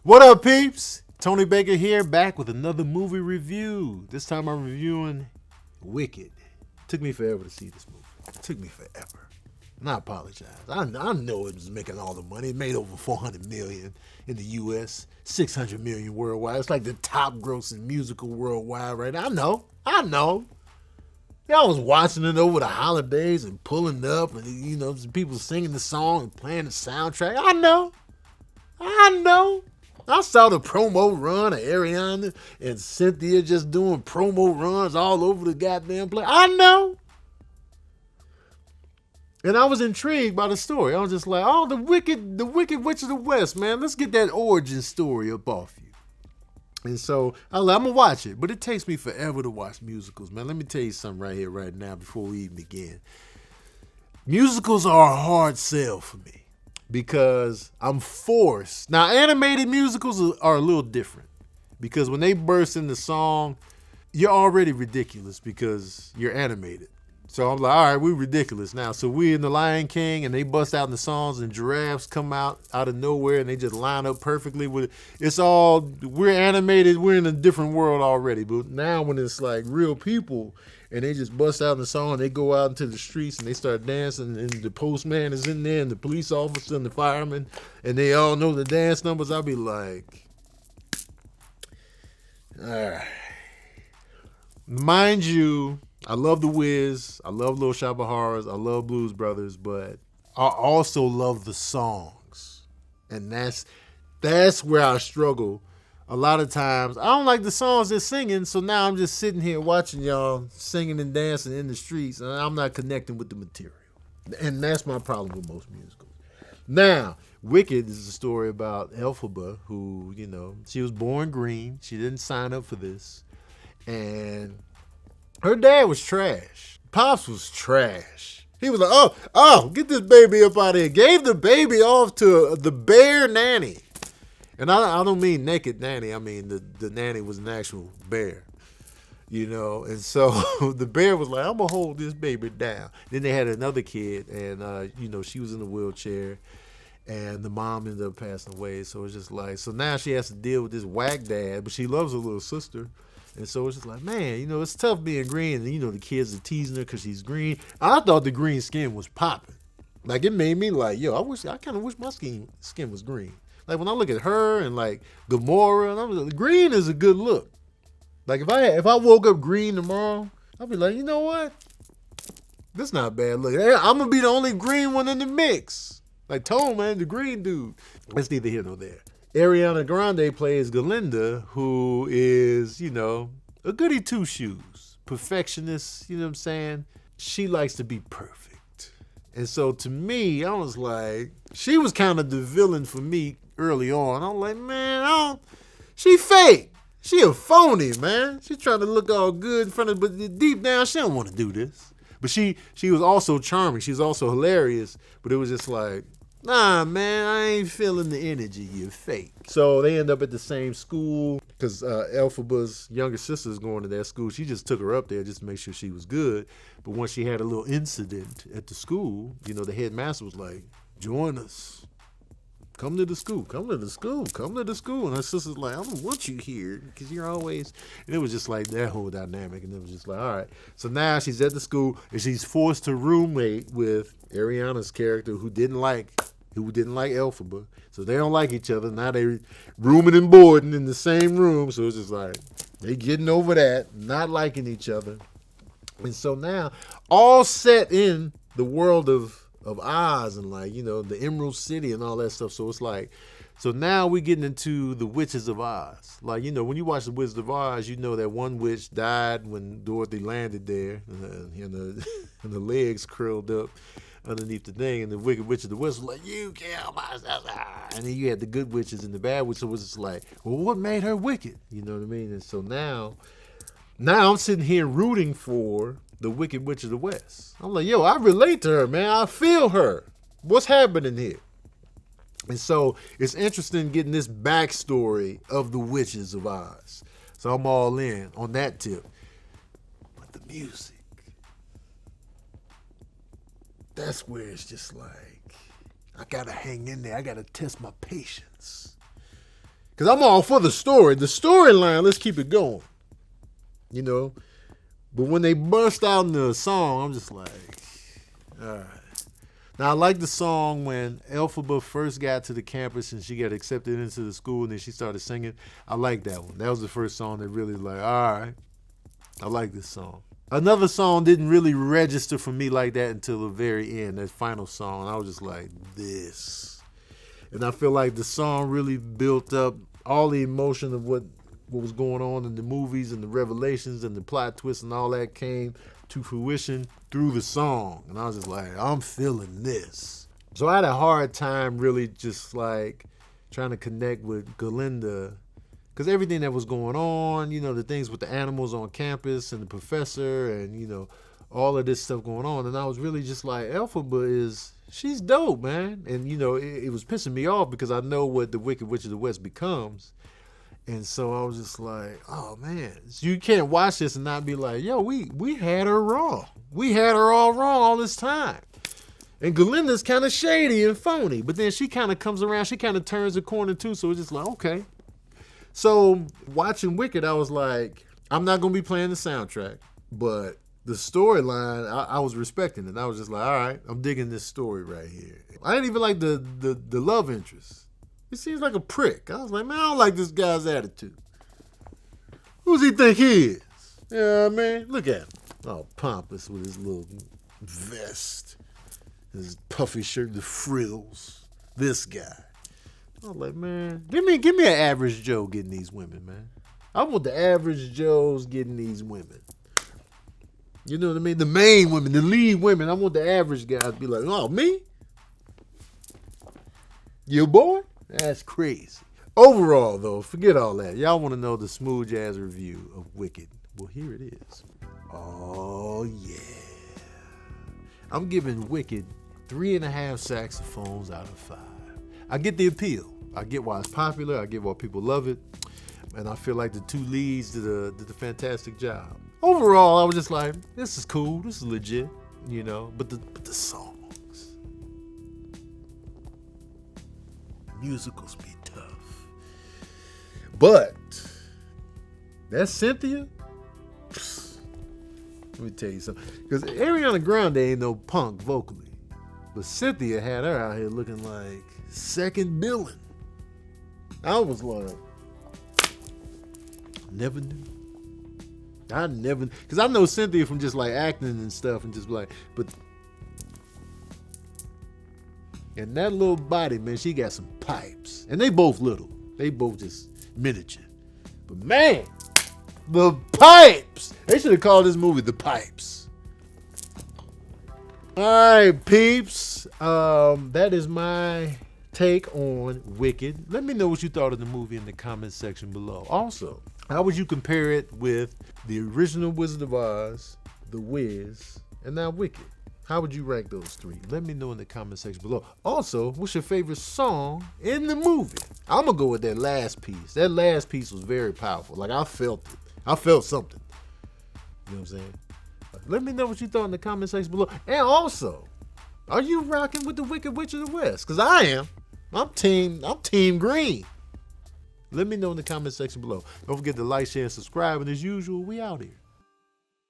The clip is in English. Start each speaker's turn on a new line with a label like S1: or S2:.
S1: What up, peeps? Tony Baker here, back with another movie review. This time I'm reviewing Wicked. Took me forever to see this movie. It took me forever. And I apologize. I know it was making all the money. It made over $400 million in the U.S., $600 million worldwide. It's like the top grossing musical worldwide right now. I know. Y'all was watching it over the holidays and pulling up and, people singing the song and playing the soundtrack. I know. I saw the promo run of Ariana and Cynthia just doing promo runs all over the goddamn place. I know. And I was intrigued by the story. I was just like, oh, the wicked witch of the West, man. Let's get that origin story up off you. And so I'm going to watch it. But it takes me forever to watch musicals, man. Let me tell you something right here, right now, before we even begin. Musicals are a hard sell for me. Because I'm forced. Now, animated musicals are a little different. Because when they burst into song, you're already ridiculous because you're animated. So I'm like, all right, we're ridiculous now. So we in The Lion King and they bust out in the songs and giraffes come out of nowhere and they just line up perfectly with it. It's all, we're animated, we're in a different world already. But now when it's like real people and they just bust out in the song, they go out into the streets and they start dancing and the postman is in there and the police officer and the fireman and they all know the dance numbers, I'll be like, all right. Mind you, I love The Wiz, I love Little Shop of Horrors, I love Blues Brothers, but I also love the songs. And that's where I struggle. A lot of times, I don't like the songs they're singing, so now I'm just sitting here watching y'all singing and dancing in the streets, and I'm not connecting with the material. And that's my problem with most musicals. Now, Wicked is a story about Elphaba, who, she was born green. She didn't sign up for this. And her dad was trash. Pops was trash. He was like, oh, get this baby up out of here. Gave the baby off to the bear nanny. And I don't mean naked nanny. I mean the nanny was an actual bear. And so the bear was like, I'm going to hold this baby down. Then they had another kid, and, she was in a wheelchair. And the mom ended up passing away. So it's just like, so now she has to deal with this whack dad, but she loves her little sister. And so it's just like, man, it's tough being green. And, the kids are teasing her because she's green. I thought the green skin was popping. Like, it made me like, I kind of wish my skin was green. Like, when I look at her and, like, Gamora, and I'm like, green is a good look. Like, if I woke up green tomorrow, I'd be like, you know what? This not a bad look. I'm going to be the only green one in the mix. Like, Tone, man, the green dude. That's neither here nor there. Ariana Grande plays Galinda, who is, a goody two-shoes. Perfectionist, you know what I'm saying? She likes to be perfect. And so to me, I was like, she was kind of the villain for me early on. I'm like, man, she fake. She a phony, man. She trying to look all good in front of, but deep down, she don't want to do this. But she was also charming. She was also hilarious. But it was just like, nah, man, I ain't feeling the energy. You're fake. So they end up at the same school because Elphaba's younger sister's going to that school. She just took her up there just to make sure she was good. But once she had a little incident at the school, the headmaster was like, join us. Come to the school. And her sister's like, I don't want you here because you're always... And it was just like that whole dynamic. And it was just like, all right. So now she's at the school and she's forced to roommate with Ariana's character who didn't like Elphaba. So they don't like each other. Now they rooming and boarding in the same room. So it's just like, they getting over that, not liking each other. And so now, all set in the world of Oz and the Emerald City and all that stuff. So it's like, so now we're getting into the witches of Oz. Like, when you watch the Wizard of Oz, that one witch died when Dorothy landed there and the legs curled up underneath the thing, and the Wicked Witch of the West was like, you killed my sister. And then you had the good witches and the bad witches. So it was just like, well, what made her wicked? You know what I mean? And so now I'm sitting here rooting for the Wicked Witch of the West. I'm like, I relate to her, man. I feel her. What's happening here? And so it's interesting getting this backstory of the witches of Oz. So I'm all in on that tip. But the music, that's where it's just like, I gotta hang in there. I gotta test my patience. Because I'm all for the story. The storyline, let's keep it going. You know? But when they burst out in the song, I'm just like, all right. Now, I like the song when Elphaba first got to the campus and she got accepted into the school and then she started singing. I like that one. That was the first song that really like, all right, I like this song. Another song didn't really register for me like that until the very end, that final song. I was just like, this. And I feel like the song really built up all the emotion of what was going on in the movies and the revelations and the plot twists and all that came to fruition through the song. And I was just like, I'm feeling this. So I had a hard time really just like trying to connect with Galinda because everything that was going on, you know, the things with the animals on campus and the professor and, you know, all of this stuff going on. And I was really just like, Elphaba she's dope, man. And, you know, it was pissing me off because I know what the Wicked Witch of the West becomes. And so I was just like, oh, man. So you can't watch this and not be like, yo, we had her wrong. We had her all wrong all this time. And Galinda's kind of shady and phony. But then she kind of comes around. She kind of turns the corner, too. So it's just like, okay. So watching Wicked, I was like, I'm not going to be playing the soundtrack. But the storyline, I was respecting it. I was just like, all right, I'm digging this story right here. I didn't even like the love interest. He seems like a prick. I was like, man, I don't like this guy's attitude. Who's he think he is? Yeah, man, look at him. All pompous with his little vest, his puffy shirt, the frills. This guy. I was like, man, give me an average Joe getting these women, man. I want the average Joes getting these women. You know what I mean? The main women, the lead women. I want the average guys to be like, oh, me? Your boy? That's crazy. Overall, though, forget all that. Y'all want to know the smooth jazz review of Wicked. Well, here it is. Oh, yeah. I'm giving Wicked 3.5 saxophones out of 5. I get the appeal. I get why it's popular. I get why people love it. And I feel like the two leads did a fantastic job. Overall, I was just like, this is cool. This is legit, you know. But the songs. Musicals be tough. But that Cynthia, let me tell you something. Because Ariana Grande ain't no punk vocally. But Cynthia had her out here looking like second billing. I was like, never knew. I never, because I know Cynthia from just like acting and stuff and just like, but, and that little body, man, she got some pipes. And they both little. They both just miniature. But man, the pipes. They should have called this movie The Pipes. All right, peeps. That is my take on Wicked. Let me know what you thought of the movie in the comments section below. Also, how would you compare it with the original Wizard of Oz, The Wiz, and now Wicked? How would you rank those three? Let me know in the comment section below. Also, what's your favorite song in the movie? I'm going to go with that last piece. That last piece was very powerful. Like, I felt it. I felt something. You know what I'm saying? Let me know what you thought in the comment section below. And also, are you rocking with the Wicked Witch of the West? Because I am. I'm team green. Let me know in the comment section below. Don't forget to like, share, and subscribe. And as usual, we out here.